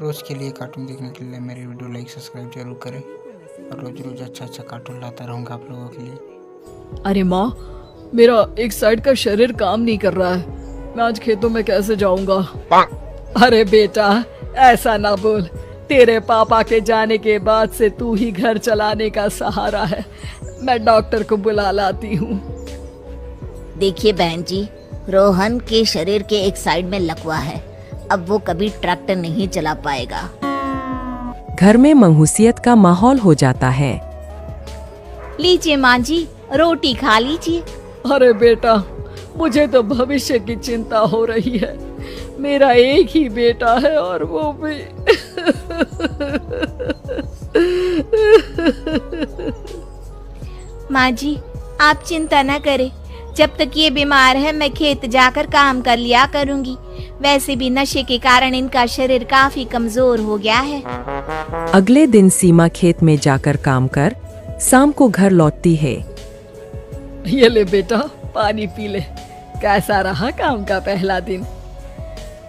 रोज़ के लिए कार्टून देखने के लिए मेरी वीडियो लाइक सब्सक्राइब जरूर करें और रोज़ रोज़ अच्छा कार्टून लाता रहूँगा आप लोगों के लिए। अरे माँ, मेरा एक साइड का शरीर काम नहीं कर रहा है। मैं आज खेतों में कैसे जाऊंगा? अरे बेटा, ऐसा ना बोल। तेरे पापा के जाने के बाद से तू ही घर चलाने का सहारा है। मैं डॉक्टर को बुला लाती हूँ। देखिए बहन जी, रोहन के शरीर के एक साइड में लकवा है। अब वो कभी ट्रैक्टर नहीं चला पाएगा। घर में मंहूसियत का माहौल हो जाता है। लीजिए माँ जी, रोटी खा लीजिए। अरे बेटा, मुझे तो भविष्य की चिंता हो रही है। मेरा एक ही बेटा है और वो भी माँ जी, आप चिंता न करें। जब तक ये बीमार है मैं खेत जाकर काम कर लिया करूँगी। वैसे भी नशे के कारण इनका शरीर काफी कमजोर हो गया है। अगले दिन सीमा खेत में जाकर काम कर शाम को घर लौटती है। ये ले बेटा, पानी पी ले। कैसा रहा काम का पहला दिन?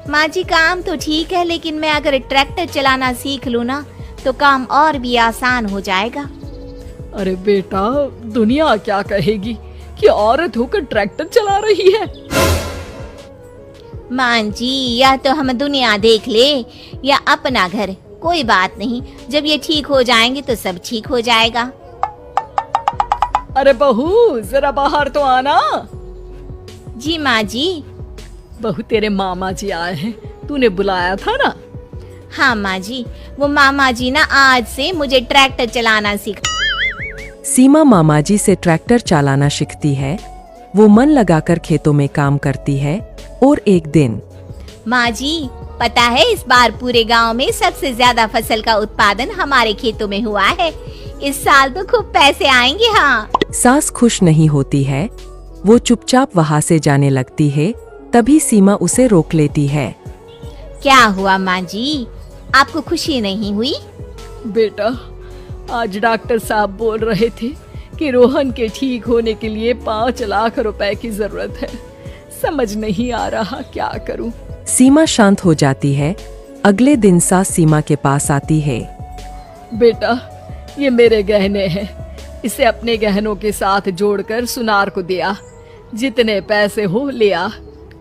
माँ जी, काम तो ठीक है, लेकिन मैं अगर ट्रैक्टर चलाना सीख लूँ ना तो काम और भी आसान हो जाएगा। अरे बेटा, दुनिया क्या कहेगी कि औरत होकर ट्रैक्टर चला रही है। माँ जी, या तो हम दुनिया देख ले या अपना घर, कोई बात नहीं। जब ये ठीक हो जाएंगे तो सब ठीक हो जाएगा। अरे बहू, जरा बाहर तो आना। जी माँ जी। बहू, तेरे मामा जी आए हैं, तूने बुलाया था ना? हाँ माँ जी, वो मामा जी ना आज से मुझे ट्रैक्टर चलाना सिखा। सीमा मामाजी से ट्रैक्टर चलाना सीखती है। वो मन लगाकर खेतों में काम करती है। और एक दिन, माँ जी, पता है इस बार पूरे गांव में सबसे ज्यादा फसल का उत्पादन हमारे खेतों में हुआ है। इस साल तो खूब पैसे आएंगे। हाँ। सास खुश नहीं होती है। वो चुपचाप वहाँ से जाने लगती है। तभी सीमा उसे रोक लेती है। क्या हुआ माँ जी, आपको खुशी नहीं हुई? बेटा, आज डॉक्टर साहब बोल रहे थे कि रोहन के ठीक होने के लिए 5 लाख रुपए की जरूरत है। समझ नहीं आ रहा क्या करूं। सीमा शांत हो जाती है। अगले दिन सास सीमा के पास आती है। बेटा, ये मेरे गहने हैं। इसे अपने गहनों के साथ जोड़कर सुनार को दिया। जितने पैसे हो ले आ,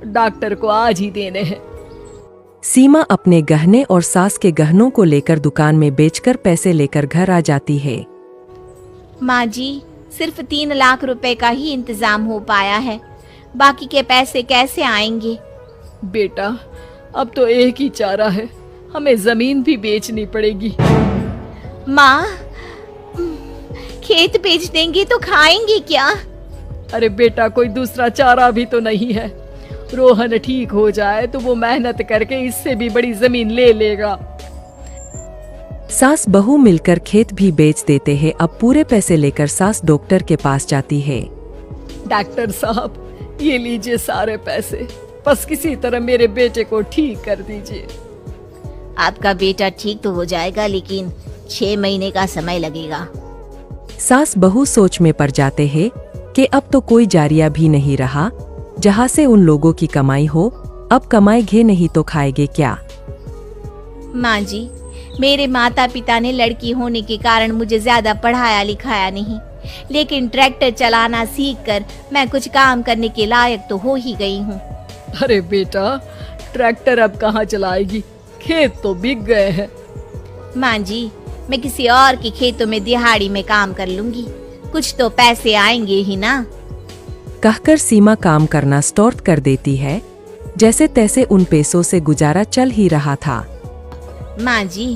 डॉक्टर को आज ही देने हैं। सीमा अपने गहने और सास के गहनों को लेकर दुकान में बेचकर पैसे लेकर घर आ जाती है। माँ जी, सिर्फ 3 लाख रुपए का ही इंतजाम हो पाया है। बाकी के पैसे कैसे आएंगे? बेटा, अब तो एक ही चारा है, हमें जमीन भी बेचनी पड़ेगी। माँ, खेत बेच देंगे तो खाएंगे क्या? अरे बेटा, कोई दूसरा चारा भी तो नहीं है। रोहन ठीक हो जाए तो वो मेहनत करके इससे भी बड़ी जमीन ले लेगा। सास बहू मिलकर खेत भी बेच देते हैं। अब पूरे पैसे लेकर सास डॉक्टर के पास जाती है। डॉक्टर साहब, ये लीजिए सारे पैसे। बस किसी तरह मेरे बेटे को ठीक कर दीजिए। आपका बेटा ठीक तो हो जाएगा, लेकिन 6 महीने का समय लगेगा। सास बहू सोच में पड़ जाते हैं कि अब तो कोई जारिया भी नहीं रहा जहाँ से उन लोगों की कमाई हो। अब कमाएंगे नहीं तो खाएंगे क्या? माँ जी, मेरे माता पिता ने लड़की होने के कारण मुझे ज्यादा पढ़ाया लिखाया नहीं, लेकिन ट्रैक्टर चलाना सीखकर मैं कुछ काम करने के लायक तो हो ही गई हूँ। अरे बेटा, ट्रैक्टर अब कहाँ चलाएगी? खेत तो बिक गए हैं। माँ जी, मैं किसी और के खेतों में दिहाड़ी में काम कर लूंगी। कुछ तो पैसे आएंगे ही ना। कहकर सीमा काम करना स्टार्ट कर देती है। जैसे तैसे उन पैसों से गुजारा चल ही रहा था। माँ जी,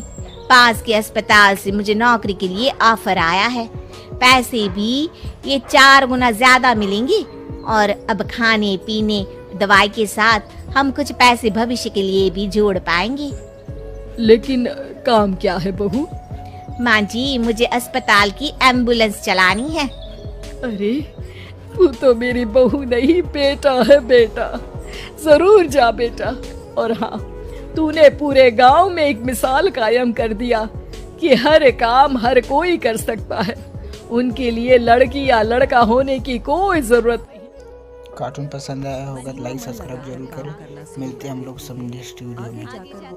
पास के अस्पताल से मुझे नौकरी के लिए ऑफर आया है। पैसे भी ये 4 गुना ज्यादा मिलेंगे और अब खाने पीने दवाई के साथ हम कुछ पैसे भविष्य के लिए भी जोड़ पाएंगे। लेकिन काम क्या है बहू? माँ जी, मुझे अस्पताल की एम्बुलेंस चलानी है। अरे, तू तो मेरी बहू नहीं, बेटा है। बेटा, जरूर जा बेटा। और हाँ, तूने पूरे गांव में एक मिसाल कायम कर दिया कि हर काम हर कोई कर सकता है। उनके लिए लड़की या लड़का होने की कोई जरूरत नहीं। कार्टून पसंद आया होगा तो लाइक सब्सक्राइब जरूर करें। मिलते हैं हम लोग सब नेक्स्ट वीडियो में।